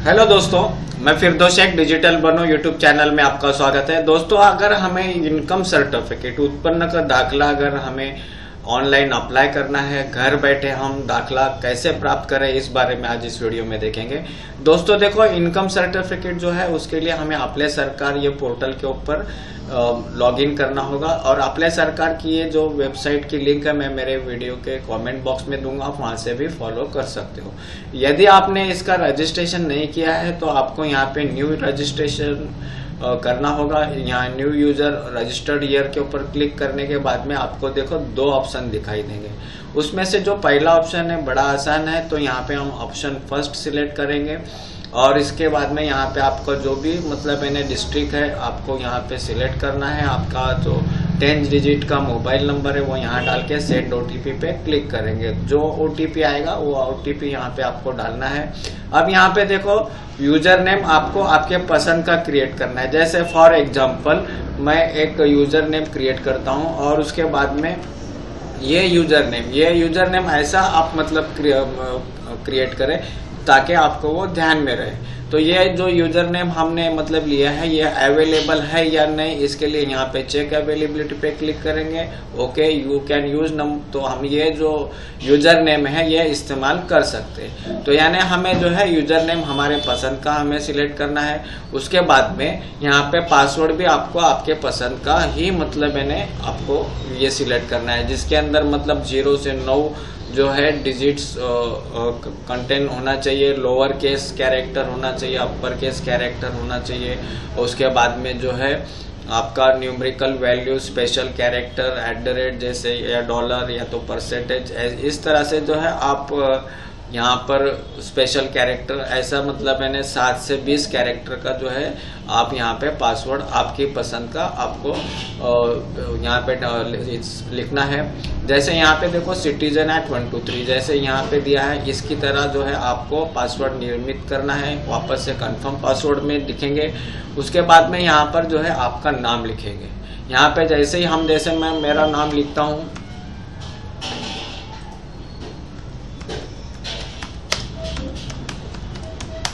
Hello दोस्तों, मैं फिरदौस Sheikh digital बनो यूट्यूब चैनल में आपका स्वागत है। दोस्तों, अगर हमें इनकम सर्टिफिकेट उत्पन्न का दाखला अगर हमें ऑनलाइन अप्लाई करना है, घर बैठे हम दाखला कैसे प्राप्त करें, इस बारे में आज इस वीडियो में देखेंगे। दोस्तों देखो, इनकम सर्टिफिकेट जो है उसके लिए हमें अप्लाई सरकार ये पोर्टल के ऊपर लॉगिन करना होगा और अप्लाई सरकार की ये जो वेबसाइट की लिंक है मैं मेरे वीडियो के कमेंट बॉक्स में दूंगा, आप वहां से भी फॉलो कर सकते हो। यदि आपने इसका रजिस्ट्रेशन नहीं किया है तो आपको यहाँ पे न्यू रजिस्ट्रेशन करना होगा। यहाँ न्यू यूजर रजिस्टर्ड ईयर के ऊपर क्लिक करने के बाद में आपको देखो दो ऑप्शन दिखाई देंगे। उसमें से जो पहला ऑप्शन है बड़ा आसान है, तो यहाँ पे हम ऑप्शन फर्स्ट सिलेक्ट करेंगे और इसके बाद में यहाँ पे आपका जो भी मतलब डिस्ट्रिक्ट है आपको यहाँ पे सिलेक्ट करना है। आपका जो 10 डिजिट का मोबाइल नंबर है वो यहाँ डाल के सेंड ओटीपी पे क्लिक करेंगे। जो ओटीपी आएगा वो ओटीपी यहाँ पे आपको डालना है। अब यहाँ पे देखो यूजर नेम आपको आपके पसंद का क्रिएट करना है। जैसे फॉर एग्जांपल मैं एक यूजर नेम क्रिएट करता हूँ और उसके बाद में ये यूजर नेम ऐसा आप मतलब क्रिएट करें ताकि आपको वो ध्यान में रहे। तो ये जो यूजर नेम हमने मतलब लिया है ये अवेलेबल है या नहीं, इसके लिए यहाँ पे चेक अवेलेबिलिटी पे क्लिक करेंगे। ओके, यू कैन यूज नम, तो हम ये जो यूजर नेम है ये इस्तेमाल कर सकते हैं। तो यानी हमें जो है यूजर नेम हमारे पसंद का हमें सिलेक्ट करना है। उसके बाद में यहाँ पे पासवर्ड भी आपको आपके पसंद का ही मतलब आपको ये सिलेक्ट करना है, जिसके अंदर मतलब 0 से 9 जो है डिजिट्स कंटेंट होना चाहिए, लोअर केस कैरेक्टर होना चाहिए, अपर केस कैरेक्टर होना चाहिए। उसके बाद में जो है आपका न्यूमेरिकल वैल्यू, स्पेशल कैरेक्टर @ जैसे या डॉलर या तो परसेंटेज, इस तरह से जो है आप यहाँ पर स्पेशल कैरेक्टर ऐसा मतलब 7 से 20 कैरेक्टर का जो है आप यहाँ पे पासवर्ड आपकी पसंद का आपको यहाँ पे लिखना है। जैसे यहाँ पे देखो सिटीजन @ 1 2 3 जैसे यहाँ पे दिया है, इसकी तरह जो है आपको पासवर्ड निर्मित करना है। वापस से कंफर्म पासवर्ड में लिखेंगे। उसके बाद में यहाँ पर जो है आपका नाम लिखेंगे। यहाँ पे जैसे मैं मेरा नाम लिखता हूँ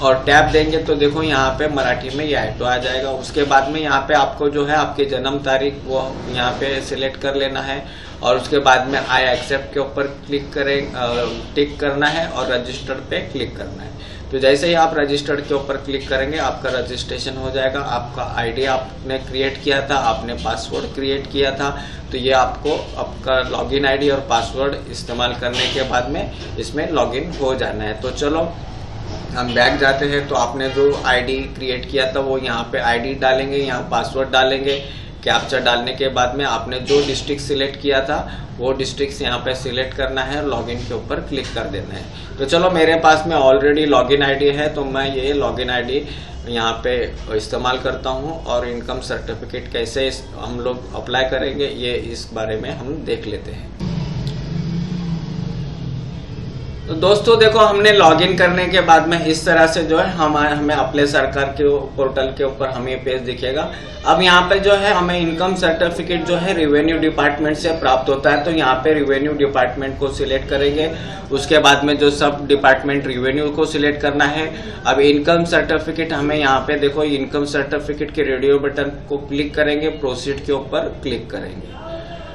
और टैब देंगे तो देखो यहाँ पे मराठी में ये ऑटो आ जाएगा। उसके बाद में यहाँ पे आपको जो है आपकी जन्म तारीख वो यहाँ पे सिलेक्ट कर लेना है और उसके बाद में आई एक्सेप्ट के ऊपर टिक करना है और रजिस्टर पे क्लिक करना है। तो जैसे ही आप रजिस्टर्ड के ऊपर क्लिक करेंगे आपका रजिस्ट्रेशन हो जाएगा। आपका आईडी आपने क्रिएट किया था, आपने पासवर्ड क्रिएट किया था, तो ये आपको आपका लॉगिन आईडी और पासवर्ड इस्तेमाल करने के बाद में इसमें लॉगिन हो जाना है। तो चलो हम बैक जाते हैं। तो आपने जो आईडी क्रिएट किया था वो यहाँ पे आईडी डालेंगे, यहाँ पासवर्ड डालेंगे। कैप्चा डालने के बाद में आपने जो डिस्ट्रिक्ट सिलेक्ट किया था वो डिस्ट्रिक्ट यहाँ पे सिलेक्ट करना है, लॉगिन के ऊपर क्लिक कर देना है। तो चलो मेरे पास में ऑलरेडी लॉगिन आईडी है तो मैं ये लॉगिन आईडी यहाँ पे इस्तेमाल करता हूँ और इनकम सर्टिफिकेट कैसे हम लोग अप्लाई करेंगे ये इस बारे में हम देख लेते हैं। तो दोस्तों देखो, हमने लॉगिन करने के बाद में इस तरह से जो है हमें अप्लाई सरकार के पोर्टल के ऊपर हमें पेज दिखेगा। अब यहाँ पे जो है हमें इनकम सर्टिफिकेट जो है रेवेन्यू डिपार्टमेंट से प्राप्त होता है। तो यहाँ पे रेवेन्यू डिपार्टमेंट को सिलेक्ट करेंगे। उसके बाद में जो सब डिपार्टमेंट रेवेन्यू को सिलेक्ट करना है। अब इनकम सर्टिफिकेट हमें यहाँ पे देखो इनकम सर्टिफिकेट के रेडियो बटन को क्लिक करेंगे, प्रोसीड के ऊपर क्लिक करेंगे।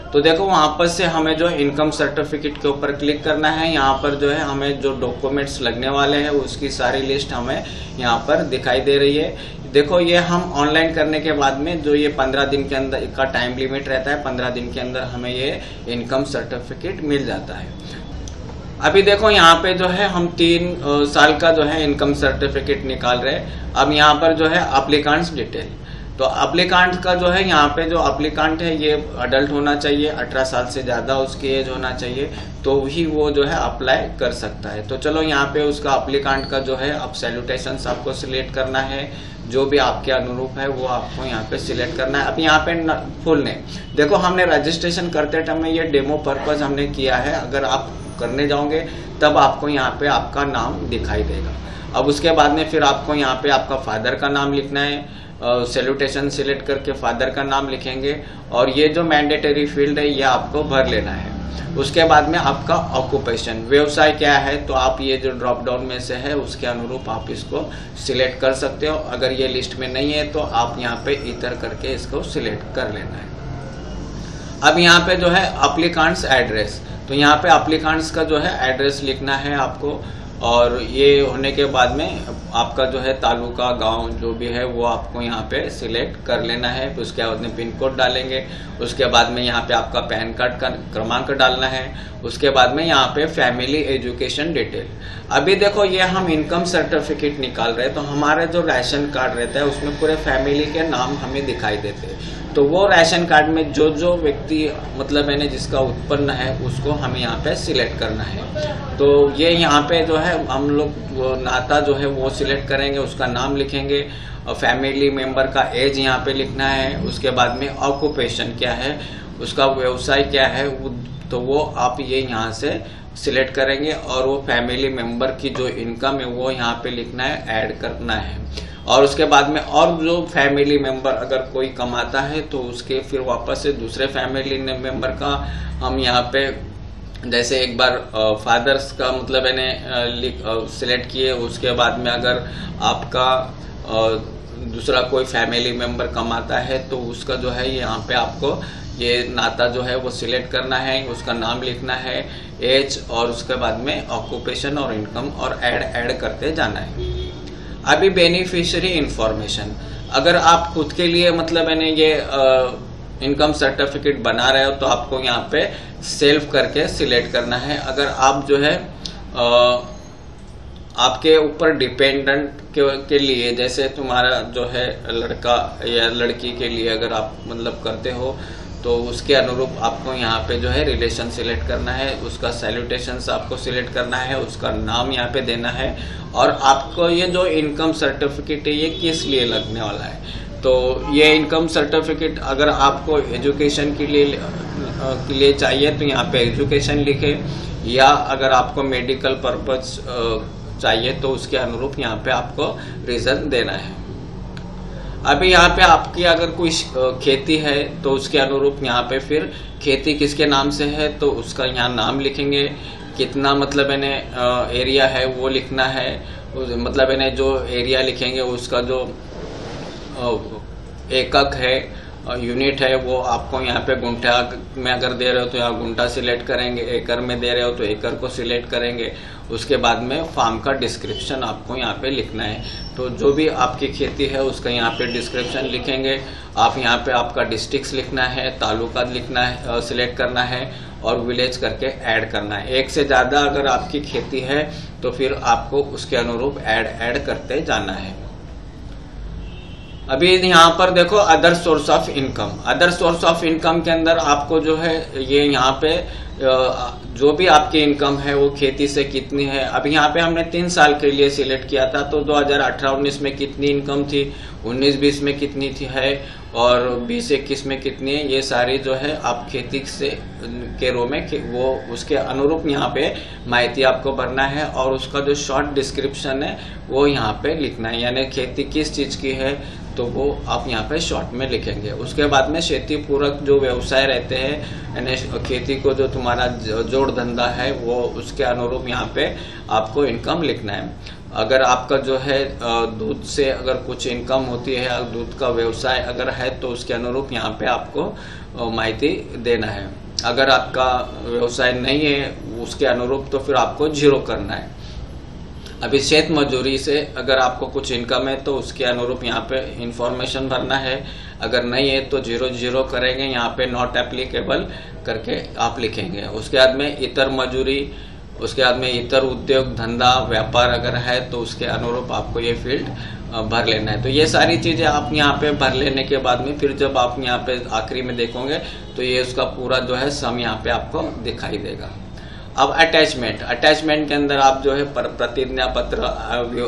तो देखो वहां पर से हमें जो इनकम सर्टिफिकेट के ऊपर क्लिक करना है। यहाँ पर जो है हमें जो डॉक्यूमेंट्स लगने वाले हैं उसकी सारी लिस्ट हमें यहाँ पर दिखाई दे रही है। देखो ये हम ऑनलाइन करने के बाद में जो ये 15 दिन के अंदर का टाइम लिमिट रहता है, 15 दिन के अंदर हमें ये इनकम सर्टिफिकेट मिल जाता है। अभी देखो यहाँ पे जो है हम 3 साल का जो है इनकम सर्टिफिकेट निकाल रहे हैं। अब यहाँ पर जो है एप्लीकेंट्स डिटेल, तो एप्लीकांट का जो है यहाँ पे जो एप्लीकांट है ये अडल्ट होना चाहिए, 18 साल से ज़्यादा उसकी एज होना चाहिए, तो ही वो जो है अप्लाई कर सकता है। तो चलो यहाँ पे उसका एप्लीकांट का जो है अब सैल्यूटेशंस आपको सिलेक्ट करना है, जो भी आपके अनुरूप है वो आपको यहाँ पे सिलेक्ट करना है। अब यहाँ पे फुल नेम देखो, हमने रजिस्ट्रेशन करते टाइम में ये डेमो पर्पज हमने किया है। अगर आप करने जाओगे तब आपको यहाँ पे आपका नाम दिखाई देगा। अब उसके बाद में फिर आपको यहाँ पे आपका फादर का नाम लिखना है। सैल्यूटेशन सिलेक्ट करके फादर का नाम लिखेंगे और ये जो मैंडेटरी फील्ड है ये आपको भर लेना है। उसके बाद में आपका ऑक्यूपेशन, व्यवसाय क्या है, तो आप ये जो ड्रॉप डाउन में से है उसके अनुरूप आप इसको सिलेक्ट कर सकते हो। अगर ये लिस्ट में नहीं है तो आप यहाँ पे इतर करके इसको सिलेक्ट कर लेना है। अब यहाँ पे जो है अप्लीकांट्स एड्रेस, तो यहाँ पे अप्लीकांट्स का जो है एड्रेस लिखना है आपको, और ये होने के बाद में आपका जो है तालुका, गांव जो भी है वो आपको यहाँ पे सिलेक्ट कर लेना है। उसके बाद में पिन कोड डालेंगे, उसके बाद में यहाँ पे आपका पैन कार्ड का क्रमांक डालना है, उसके बाद में यहाँ पे फैमिली एजुकेशन डिटेल। अभी देखो ये हम इनकम सर्टिफिकेट निकाल रहे हैं तो हमारे जो राशन कार्ड रहता है उसमें पूरे फैमिली के नाम हमें दिखाई देते हैं। तो वो राशन कार्ड में जो जो व्यक्ति मतलब मैंने जिसका उत्पन्न है उसको हमें यहाँ पे सिलेक्ट करना है। तो ये यहाँ पे जो है हम लोग नाता जो है वो सिलेक्ट करेंगे, उसका नाम लिखेंगे, और फैमिली मेंबर का एज यहाँ पे लिखना है। उसके बाद में ऑक्यूपेशन क्या है, उसका व्यवसाय क्या है, तो वो आप ये यहाँ से सिलेक्ट करेंगे, और वो फैमिली मेंबर की जो इनकम है वो यहाँ पे लिखना है, ऐड करना है। और उसके बाद में और जो फैमिली मेंबर अगर कोई कमाता है तो उसके फिर वापस से दूसरे फैमिली मेंबर का हम यहाँ पे जैसे एक बार फादर्स का मतलब मैंने सिलेक्ट किए, उसके बाद में अगर आपका दूसरा कोई फैमिली मेंबर कमाता है तो उसका जो है यहाँ पे आपको ये नाता जो है वो सिलेक्ट करना है, उसका नाम लिखना है, एज, और उसके बाद में ऑक्यूपेशन और इनकम, और ऐड करते जाना है। अभी बेनिफिशियरी इंफॉर्मेशन, अगर आप खुद के लिए मतलब मैंने ये इनकम सर्टिफिकेट बना रहे हो तो आपको यहाँ पे सेल्फ करके सिलेक्ट करना है। अगर आप जो है आपके ऊपर डिपेंडेंट के लिए, जैसे तुम्हारा जो है लड़का या लड़की के लिए अगर आप मतलब करते हो तो उसके अनुरूप आपको यहाँ पे जो है रिलेशन सिलेक्ट करना है, उसका सैल्यूटेशंस आपको सिलेक्ट करना है, उसका नाम यहाँ पे देना है, और आपको ये जो इनकम सर्टिफिकेट है ये किस लिए लगने वाला है। तो ये इनकम सर्टिफिकेट अगर आपको एजुकेशन के लिए चाहिए तो यहाँ पे एजुकेशन लिखे, या अगर आपको मेडिकल पर्पस चाहिए तो उसके अनुरूप यहाँ पे आपको रीजन देना है। अभी यहाँ पे आपकी अगर कोई खेती है तो उसके अनुरूप यहाँ पे फिर खेती किसके नाम से है तो उसका यहाँ नाम लिखेंगे, कितना मतलब मैंने एरिया है वो लिखना है, मतलब मैंने जो एरिया लिखेंगे उसका जो एकक है, यूनिट है, वो आपको यहाँ पे गुंठा में अगर दे रहे हो तो यहाँ गुंठा सिलेक्ट करेंगे, एकड़ में दे रहे हो तो एकड़ को सिलेक्ट करेंगे। उसके बाद में फार्म का डिस्क्रिप्शन आपको यहाँ पे लिखना है, तो जो भी आपकी खेती है उसका यहाँ पे डिस्क्रिप्शन लिखेंगे। आप यहाँ पे आपका डिस्ट्रिक्ट लिखना है, तालुका लिखना है, सिलेक्ट करना है, और विलेज करके ऐड करना है। एक से ज़्यादा अगर आपकी खेती है तो फिर आपको उसके अनुरूप ऐड करते जाना है। अभी यहाँ पर देखो other source of income, other source of income के अंदर आपको जो है ये यहाँ पे जो भी आपकी इनकम है वो खेती से कितनी है। अब यहाँ पे हमने 3 साल के लिए सिलेक्ट किया था, तो 2018-19 में कितनी इनकम थी, 19-20 में कितनी थी है, और 20-21 में कितनी है, ये सारी जो है आप खेती से के रो में वो उसके अनुरूप यहाँ पे माहिती आपको भरना है, और उसका जो शॉर्ट डिस्क्रिप्शन है वो यहाँ पे लिखना है, यानी खेती किस चीज़ की है तो वो आप यहाँ पे शॉर्ट में लिखेंगे। उसके बाद में खेती पूरक जो व्यवसाय रहते हैं, यानी खेती को जो तुम्हारा जोड़ धंधा है वो उसके अनुरूप यहाँ पे आपको इनकम लिखना है। अगर आपका जो है दूध से अगर कुछ इनकम होती है, दूध का व्यवसाय अगर है तो उसके अनुरूप यहाँ पे आपको माहिती देना है। अगर आपका व्यवसाय नहीं है उसके अनुरूप तो फिर आपको 0 करना है। अभी शेत मजदूरी से अगर आपको कुछ इनकम है तो उसके अनुरूप यहाँ पे इंफॉर्मेशन भरना है, अगर नहीं है तो 0 करेंगे, यहाँ पे नॉट एप्लीकेबल करके आप लिखेंगे। उसके बाद में इतर मजदूरी, उसके बाद में इतर उद्योग धंधा व्यापार अगर है तो उसके अनुरूप आपको ये फील्ड भर लेना है। तो ये सारी चीज़ें आप यहाँ पे भर लेने के बाद में फिर जब आप यहाँ पे आखिरी में देखोगे तो ये उसका पूरा जो है सम यहाँ पे आपको दिखाई देगा। अब अटैचमेंट के अंदर आप जो है प्रतिज्ञा पत्र,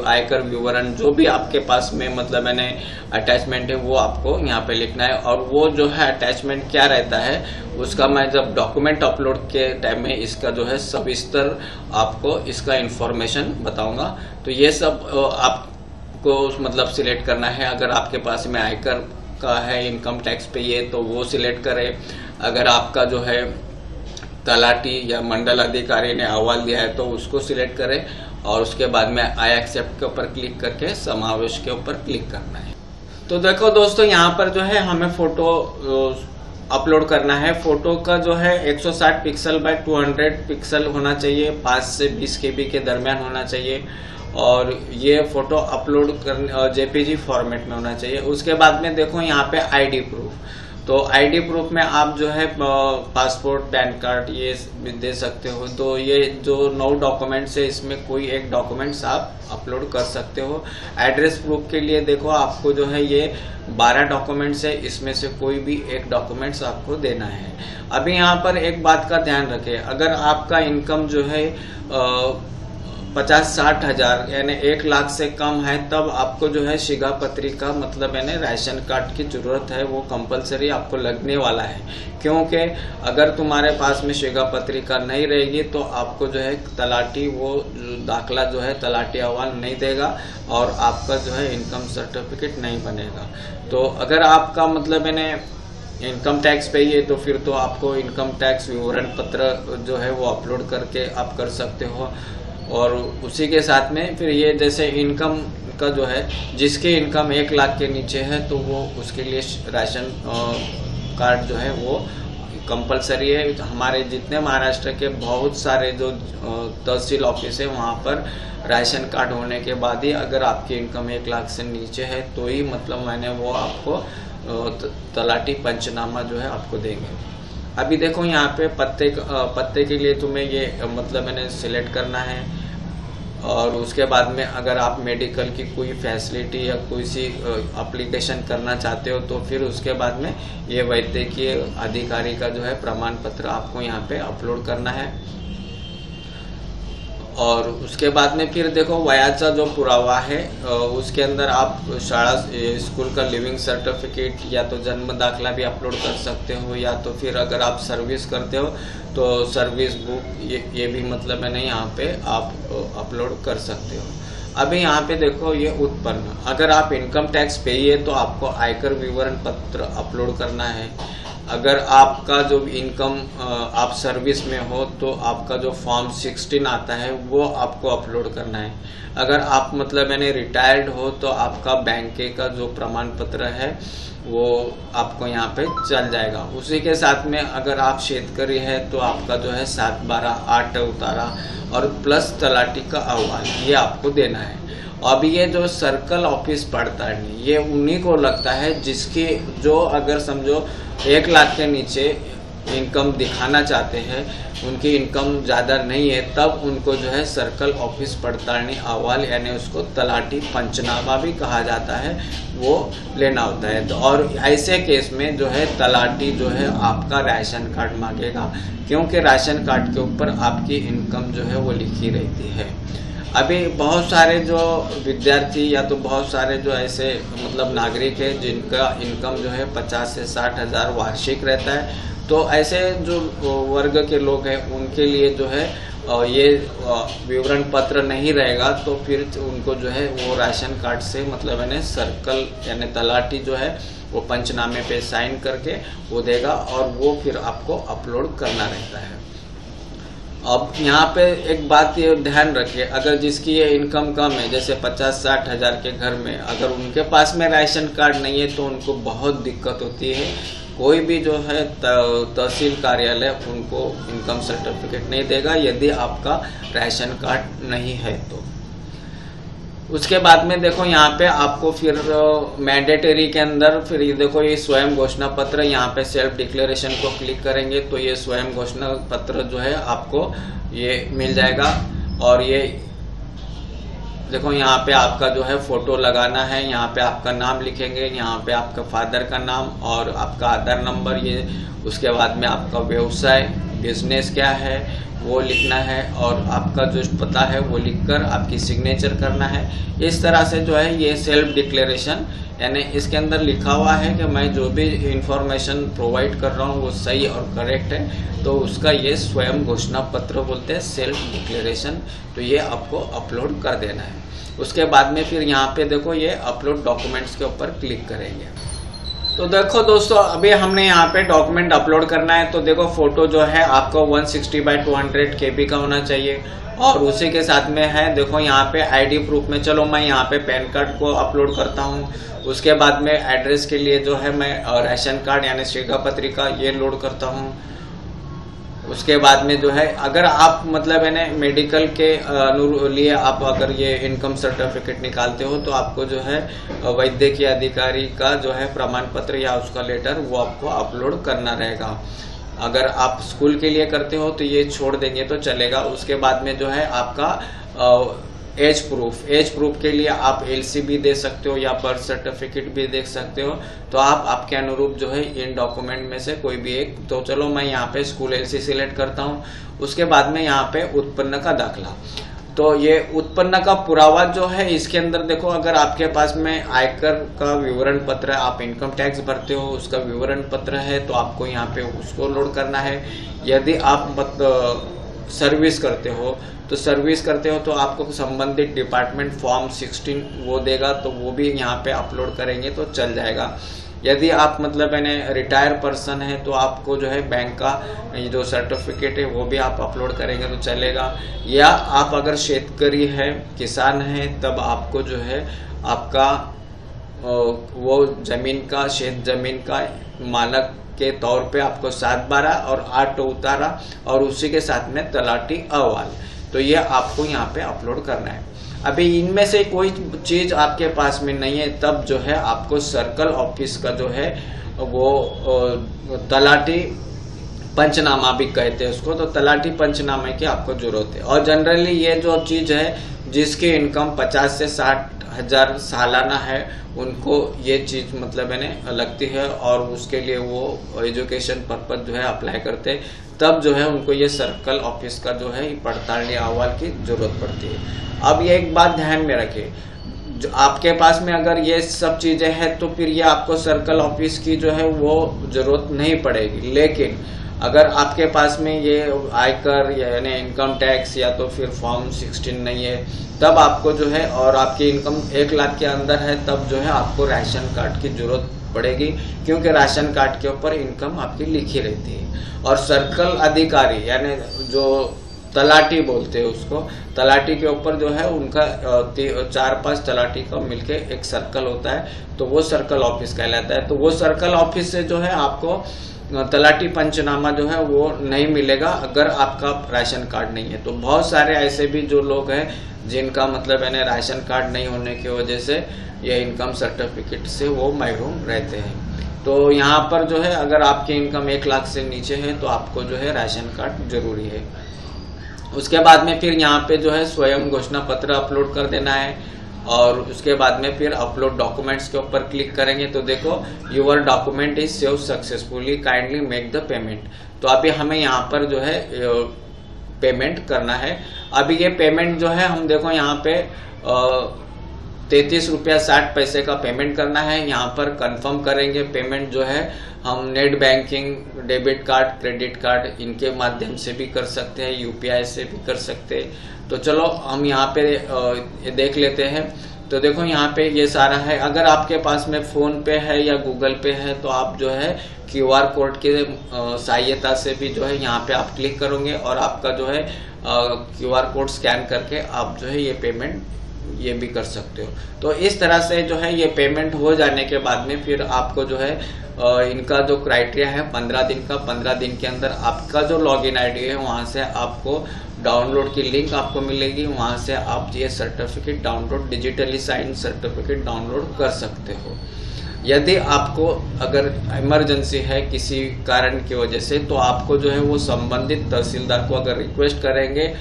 आयकर विवरण, जो भी आपके पास में मतलब मैंने अटैचमेंट है वो आपको यहाँ पे लिखना है। और वो जो है अटैचमेंट क्या रहता है उसका मैं जब डॉक्यूमेंट अपलोड के टाइम में इसका जो है सविस्तर आपको इसका इंफॉर्मेशन बताऊंगा। तो ये सब आपको मतलब सिलेक्ट करना है। अगर आपके पास में आयकर का है, इनकम टैक्स पे ये, तो वो सिलेक्ट करें। अगर आपका जो है तलाटी या मंडल अधिकारी ने अहवाल दिया है तो उसको सिलेक्ट करें और उसके बाद में आई एक्सेप्ट के ऊपर क्लिक करके समावेश के ऊपर क्लिक करना है। तो देखो दोस्तों, यहाँ पर जो है हमें फोटो अपलोड करना है। फोटो का जो है 160 पिक्सल बाय 200 पिक्सल होना चाहिए, 5 से 20 केबी के दरमियान होना चाहिए और ये फोटो अपलोड करने जेपीजी फॉर्मेट में होना चाहिए। उसके बाद में देखो यहाँ पे आईडी प्रूफ, तो आईडी प्रूफ में आप जो है पासपोर्ट, पैन कार्ड ये दे सकते हो। तो ये जो 9 डॉक्यूमेंट्स है इसमें कोई एक डॉक्यूमेंट्स आप अपलोड कर सकते हो। एड्रेस प्रूफ के लिए देखो आपको जो है ये 12 डॉक्यूमेंट्स है, इसमें से कोई भी एक डॉक्यूमेंट्स आपको देना है। अभी यहाँ पर एक बात का ध्यान रखें, अगर आपका इनकम जो है 50-60 हजार यानी 1 लाख से कम है तब आपको जो है शिगा पत्रिका मतलब यानी राशन कार्ड की जरूरत है, वो कंपलसरी आपको लगने वाला है। क्योंकि अगर तुम्हारे पास में शिगा पत्रिका नहीं रहेगी तो आपको जो है तलाटी वो दाखला जो है तलाटी अहवाल नहीं देगा और आपका जो है इनकम सर्टिफिकेट नहीं बनेगा। तो अगर आपका मतलब यानी इनकम टैक्स पे ही है तो फिर तो आपको इनकम टैक्स विवरण पत्र जो है वो अपलोड करके आप कर सकते हो। और उसी के साथ में फिर ये जैसे इनकम का जो है जिसकी इनकम 1 लाख के नीचे है तो वो उसके लिए राशन कार्ड जो है वो कंपलसरी है। हमारे जितने महाराष्ट्र के बहुत सारे जो तहसील ऑफिस है वहाँ पर राशन कार्ड होने के बाद ही अगर आपकी इनकम 1 लाख से नीचे है तो ही मतलब मैंने वो आपको तलाटी पंचनामा जो है आपको देंगे। अभी देखो यहाँ पे पत्ते के लिए तुम्हें ये मतलब मैंने सिलेक्ट करना है और उसके बाद में अगर आप मेडिकल की कोई फैसिलिटी या कोई सी एप्लीकेशन करना चाहते हो तो फिर उसके बाद में ये वैद्यकीय अधिकारी का जो है प्रमाण पत्र आपको यहाँ पे अपलोड करना है। और उसके बाद में फिर देखो वयाचा जो पुरावा है उसके अंदर आप शाला स्कूल का लिविंग सर्टिफिकेट या तो जन्म दाखला भी अपलोड कर सकते हो या तो फिर अगर आप सर्विस करते हो तो सर्विस बुक ये भी मतलब मैंने यहाँ पे आप अपलोड कर सकते हो। अभी यहाँ पे देखो ये उत्पन्न, अगर आप इनकम टैक्स पेई है तो आपको आयकर विवरण पत्र अपलोड करना है। अगर आपका जो इनकम आप सर्विस में हो तो आपका जो फॉर्म 16 आता है वो आपको अपलोड करना है। अगर आप मतलब मैंने रिटायर्ड हो तो आपका बैंक का जो प्रमाण पत्र है वो आपको यहाँ पे चल जाएगा। उसी के साथ में अगर आप शेतकरी है तो आपका जो है 7/12/8 उतारा और प्लस तलाटी का अहवाल ये आपको देना है। अब ये जो सर्कल ऑफिस पड़ता है ये उन्हीं को लगता है जिसकी जो अगर समझो 1 लाख के नीचे इनकम दिखाना चाहते हैं, उनकी इनकम ज़्यादा नहीं है, तब उनको जो है सर्कल ऑफिस पड़तालनी अहवाल यानी उसको तलाटी पंचनामा भी कहा जाता है वो लेना होता है। तो और ऐसे केस में जो है तलाटी जो है आपका राशन कार्ड मांगेगा क्योंकि राशन कार्ड के ऊपर आपकी इनकम जो है वो लिखी रहती है। अभी बहुत सारे जो विद्यार्थी या तो बहुत सारे जो ऐसे मतलब नागरिक है जिनका इनकम जो है 50 से 60 हज़ार वार्षिक रहता है, तो ऐसे जो वर्ग के लोग हैं उनके लिए जो है ये विवरण पत्र नहीं रहेगा तो फिर उनको जो है वो राशन कार्ड से मतलब यानी सर्कल यानी तलाटी जो है वो पंचनामे पे साइन करके वो देगा और वो फिर आपको अपलोड करना रहता है। अब यहाँ पे एक बात ये ध्यान रखिए, अगर जिसकी ये इनकम कम है जैसे 50-60 हज़ार के घर में अगर उनके पास में राशन कार्ड नहीं है तो उनको बहुत दिक्कत होती है। कोई भी जो है तहसील कार्यालय उनको इनकम सर्टिफिकेट नहीं देगा यदि आपका राशन कार्ड नहीं है तो। उसके बाद में देखो यहाँ पे आपको फिर मैंडेटरी के अंदर फिर ये देखो ये स्वयं घोषणा पत्र, यहाँ पे सेल्फ डिक्लेरेशन को क्लिक करेंगे तो ये स्वयं घोषणा पत्र जो है आपको ये मिल जाएगा। और ये देखो यहाँ पे आपका जो है फोटो लगाना है, यहाँ पे आपका नाम लिखेंगे, यहाँ पे आपका फादर का नाम और आपका आधार नंबर ये, उसके बाद में आपका व्यवसाय बिजनेस क्या है वो लिखना है और आपका जो पता है वो लिखकर आपकी सिग्नेचर करना है। इस तरह से जो है ये सेल्फ डिक्लेरेशन यानी इसके अंदर लिखा हुआ है कि मैं जो भी इंफॉर्मेशन प्रोवाइड कर रहा हूँ वो सही और करेक्ट है, तो उसका ये स्वयं घोषणा पत्र बोलते हैं सेल्फ डिक्लेरेशन। तो ये आपको अपलोड कर देना है। उसके बाद में फिर यहाँ पे देखो ये अपलोड डॉक्यूमेंट्स के ऊपर क्लिक करेंगे। तो देखो दोस्तों, अभी हमने यहाँ पे डॉक्यूमेंट अपलोड करना है। तो देखो फोटो जो है आपको 160x200 KB का होना चाहिए और उसी के साथ में है देखो यहाँ पे आईडी प्रूफ में, चलो मैं यहाँ पे पैन कार्ड को अपलोड करता हूँ। उसके बाद में एड्रेस के लिए जो है मैं राशन कार्ड यानी शिक्षा पत्रिका ये लोड करता हूँ। उसके बाद में जो है अगर आप मतलब है ना मेडिकल के लिए आप अगर ये इनकम सर्टिफिकेट निकालते हो तो आपको जो है वैद्यकीय अधिकारी का जो है प्रमाण पत्र या उसका लेटर वो आपको अपलोड करना रहेगा। अगर आप स्कूल के लिए करते हो तो ये छोड़ देंगे तो चलेगा। उसके बाद में जो है आपका एज प्रूफ के लिए आप एलसी भी दे सकते हो या बर्थ सर्टिफिकेट भी दे सकते हो। तो आप आपके अनुरूप जो है इन डॉक्यूमेंट में से कोई भी एक, तो चलो मैं यहाँ पे स्कूल एलसी सिलेक्ट करता हूँ। उसके बाद में यहाँ पे उत्पन्न का दाखला, तो ये उत्पन्न का पुरावा जो है इसके अंदर देखो, अगर आपके पास में आयकर का विवरण पत्र है, आप इनकम टैक्स भरते हो उसका विवरण पत्र है तो आपको यहाँ पे उसको लोड करना है। यदि आप सर्विस करते हो तो आपको संबंधित डिपार्टमेंट फॉर्म 16 वो देगा तो वो भी यहाँ पे अपलोड करेंगे तो चल जाएगा। यदि आप मतलब यानी रिटायर पर्सन है तो आपको जो है बैंक का जो सर्टिफिकेट है वो भी आप अपलोड करेंगे तो चलेगा। या आप अगर शेतकरी है, किसान है, तब आपको जो है आपका वो जमीन का शेत जमीन का मालक के तौर पे आपको 7/12 और 8 उतारा और उसी के साथ में तलाटी अहवाल, तो ये आपको यहाँ पे अपलोड करना है। अभी इनमें से कोई चीज आपके पास में नहीं है तब जो है आपको सर्कल ऑफिस का जो है वो तलाटी पंचनामा भी कहते हैं उसको, तो तलाटी पंचनामे की आपको जरूरत है। और जनरली ये जो चीज है जिसकी इनकम 50 से 60 हजार सालाना है उनको ये चीज मतलब है लगती है और उसके लिए वो एजुकेशन पर्पज जो है अप्लाई करते हैं, तब जो है उनको ये सर्कल ऑफिस का जो है पड़ताल अहवाल की जरूरत पड़ती है। अब ये एक बात ध्यान में रखिए, जो आपके पास में अगर ये सब चीजें हैं तो फिर ये आपको सर्कल ऑफिस की जो है वो जरूरत नहीं पड़ेगी। लेकिन अगर आपके पास में ये आयकर यानी इनकम टैक्स या तो फिर फॉर्म 16 नहीं है तब आपको जो है, और आपकी इनकम 1 लाख के अंदर है तब जो है आपको राशन कार्ड की जरूरत पड़ेगी, क्योंकि राशन कार्ड के ऊपर इनकम आपकी लिखी रहती है। और सर्कल अधिकारी यानी जो तलाटी बोलते हैं उसको, तलाटी के ऊपर जो है उनका 4-5 तलाटी का मिलके एक सर्कल होता है, तो वो सर्कल ऑफिस कहलाता है। तो वो सर्कल ऑफिस से जो है आपको तलाटी पंचनामा जो है वो नहीं मिलेगा अगर आपका राशन कार्ड नहीं है। तो बहुत सारे ऐसे भी जो लोग हैं जिनका मतलब है राशन कार्ड नहीं होने की वजह से ये इनकम सर्टिफिकेट से वो महरूम रहते हैं। तो यहाँ पर जो है अगर आपकी इनकम 1 लाख से नीचे है तो आपको जो है राशन कार्ड जरूरी है। उसके बाद में फिर यहाँ पे जो है स्वयं घोषणा पत्र अपलोड कर देना है और उसके बाद में फिर अपलोड डॉक्यूमेंट्स के ऊपर क्लिक करेंगे तो देखो your document is save successfully, kindly make the payment. तो अभी हमें यहाँ पर जो है पेमेंट करना है। अभी ये पेमेंट जो है हम देखो यहाँ पे 33 रुपया 60 पैसे का पेमेंट करना है। यहाँ पर कंफर्म करेंगे पेमेंट जो है हम net banking, debit card, credit card इनके माध्यम से भी कर सकते हैं, यूपीआई से भी कर सकते हैं। तो चलो हम यहाँ पे देख लेते हैं। तो देखो यहाँ पे ये सारा है। अगर आपके पास में फोन पे है या गूगल पे है तो आप जो है क्यूआर कोड के सहायता से भी जो है यहाँ पे आप क्लिक करोगे और आपका जो है क्यूआर कोड स्कैन करके आप जो है ये पेमेंट ये भी कर सकते हो। तो इस तरह से जो है ये पेमेंट हो जाने के बाद में फिर आपको जो है इनका जो क्राइटेरिया है 15 दिन का, 15 दिन के अंदर आपका जो लॉगिन आईडी है वहां से आपको डाउनलोड की लिंक आपको मिलेगी, वहां से आप ये certificate download, digitally sign certificate download कर सकते हो। यदि आपको अगर इमरजेंसी है किसी कारण की वजह से तो आपको जो है वो संबंधित तहसीलदार को अगर रिक्वेस्ट करेंगे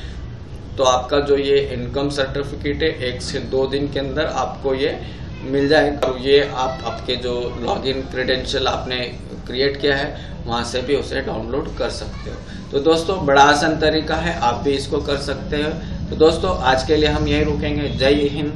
तो आपका जो ये इनकम सर्टिफिकेट है 1 से 2 दिन के अंदर आपको ये मिल जाएगा। ये आप आपके जो लॉगिन क्रेडेंशियल आपने क्रिएट किया है वहां से भी उसे डाउनलोड कर सकते हो। तो दोस्तों बड़ा आसान तरीका है, आप भी इसको कर सकते हो। तो दोस्तों आज के लिए हम यही रुकेंगे। जय हिंद।